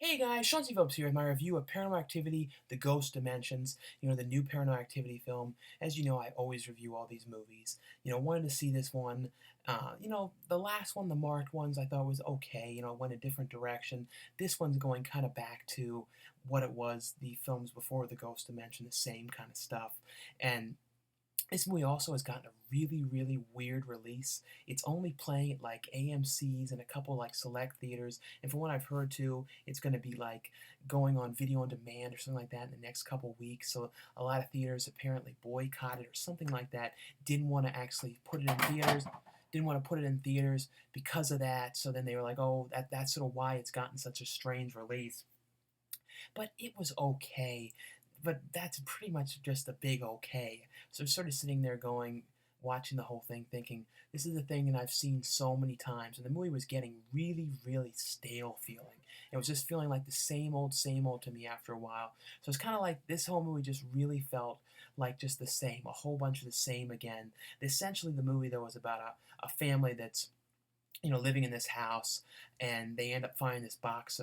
Hey guys, Sean C. Phillips here with my review of Paranormal Activity, The Ghost Dimensions, the new Paranormal Activity film. As you know, I always review all these movies. Wanted to see this one. The last one, the marked ones, I thought was okay. Went a different direction. This one's going kind of back to what it was, the films before The Ghost Dimension, the same kind of stuff. And this movie also has gotten a really, really weird release. It's only playing at like AMC's and a couple like select theaters, and from what I've heard too, it's going to be like going on video on demand or something like that in the next couple weeks. So a lot of theaters apparently boycotted or something like that. Didn't want to actually put it in theaters. Didn't want to put it in theaters because of that. So then they were like, "Oh, that's sort of why it's gotten such a strange release." But it was okay. But that's pretty much just a big okay. So sort of sitting there going, watching the whole thing, thinking, this is a thing that I've seen so many times. And the movie was getting really, really stale feeling. It was just feeling like the same old to me after a while. So it's kind of like this whole movie just really felt like just the same, a whole bunch of the same again. Essentially, the movie, though, was about a family that's living in this house, and they end up finding this box,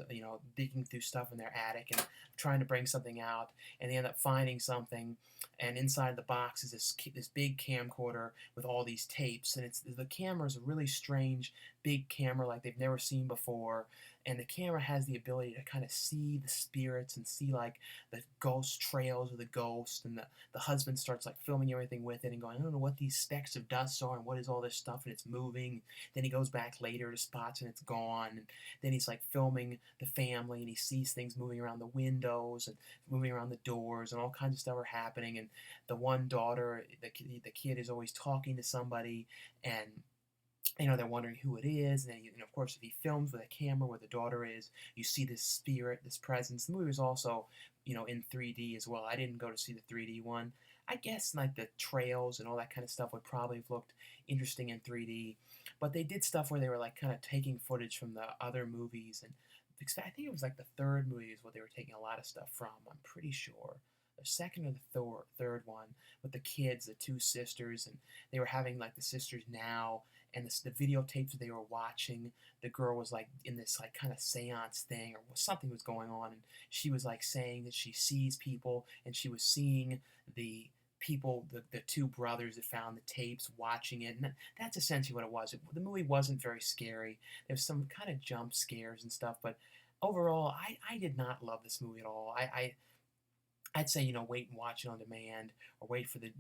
digging through stuff in their attic and trying to bring something out, and they end up finding something, and inside the box is this big camcorder with all these tapes, and the camera is a really strange big camera like they've never seen before, and the camera has the ability to kind of see the spirits and see like the ghost trails of the ghost, and the husband starts like filming everything with it and going, I don't know what these specks of dust are and what is all this stuff, and it's moving. Then he goes back later to spots and it's gone. And then he's like filming the family and he sees things moving around the windows and moving around the doors and all kinds of stuff are happening. And the one daughter, the kid is always talking to somebody, and they're wondering who it is, and then of course, if he films with a camera where the daughter is, you see this spirit, this presence. The movie was also, in 3D as well. I didn't go to see the 3D one. I guess like the trails and all that kind of stuff would probably have looked interesting in 3D, but they did stuff where they were like kind of taking footage from the other movies, and I think it was like the third movie is what they were taking a lot of stuff from. I'm pretty sure. The second or the third one with the kids, the two sisters, and they were having like the sisters now, and the videotapes that they were watching, the girl was like in this like kind of seance thing or something was going on, and she was like saying that she sees people, and she was seeing the people, the two brothers that found the tapes watching it, and that's essentially what it was. The movie wasn't very scary. There's some kind of jump scares and stuff, but overall, I did not love this movie at all. I'd say, wait and watch it on demand or wait for the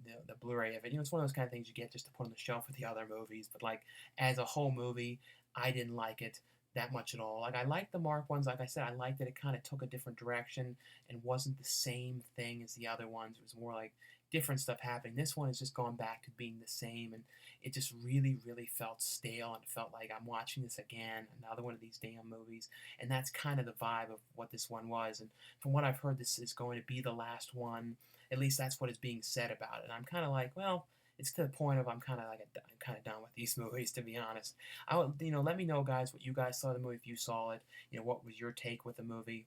Blu-ray of it. It's one of those kind of things you get just to put on the shelf with the other movies. But like as a whole movie, I didn't like it that much at all. Like I liked the Mark ones. Like I said, I liked that it kind of took a different direction and wasn't the same thing as the other ones. It was more like different stuff happening. This one has just gone back to being the same, and it just really, really felt stale, and it felt like I'm watching this again, another one of these damn movies. And that's kind of the vibe of what this one was. And from what I've heard, this is going to be the last one. At least that's what is being said about it. And I'm kind of like, well, it's to the point of I'm kind of like I'm kind of done with these movies, to be honest. I would, let me know, guys, what you guys saw of the movie if you saw it. What was your take with the movie?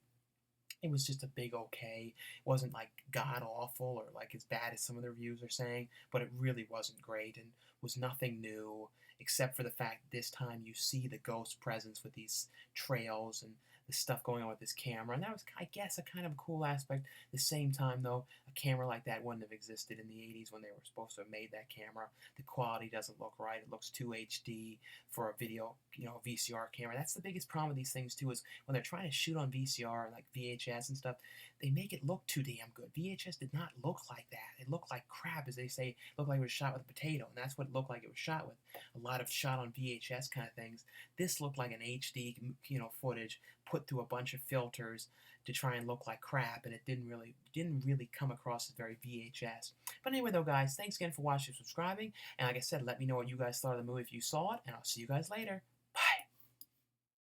It was just a big okay. It wasn't like god awful or like as bad as some of the reviews are saying, but it really wasn't great and was nothing new except for the fact this time you see the ghost presence with these trails and the stuff going on with this camera. And that was, I guess, a kind of cool aspect. At the same time, though, a camera like that wouldn't have existed in the 80s when they were supposed to have made that camera. The quality doesn't look right. It looks too HD for a video, VCR camera. That's the biggest problem with these things, too, is when they're trying to shoot on VCR and like VHS and stuff, they make it look too damn good. VHS did not look like that. It looked like crap, as they say. It looked like it was shot with a potato, and that's what it looked like it was shot with. A lot of shot on VHS kind of things. This looked like an HD, footage put through a bunch of filters to try and look like crap, and it didn't really come across as very VHS. But anyway, though, guys, thanks again for watching and subscribing. And like I said, let me know what you guys thought of the movie if you saw it, and I'll see you guys later.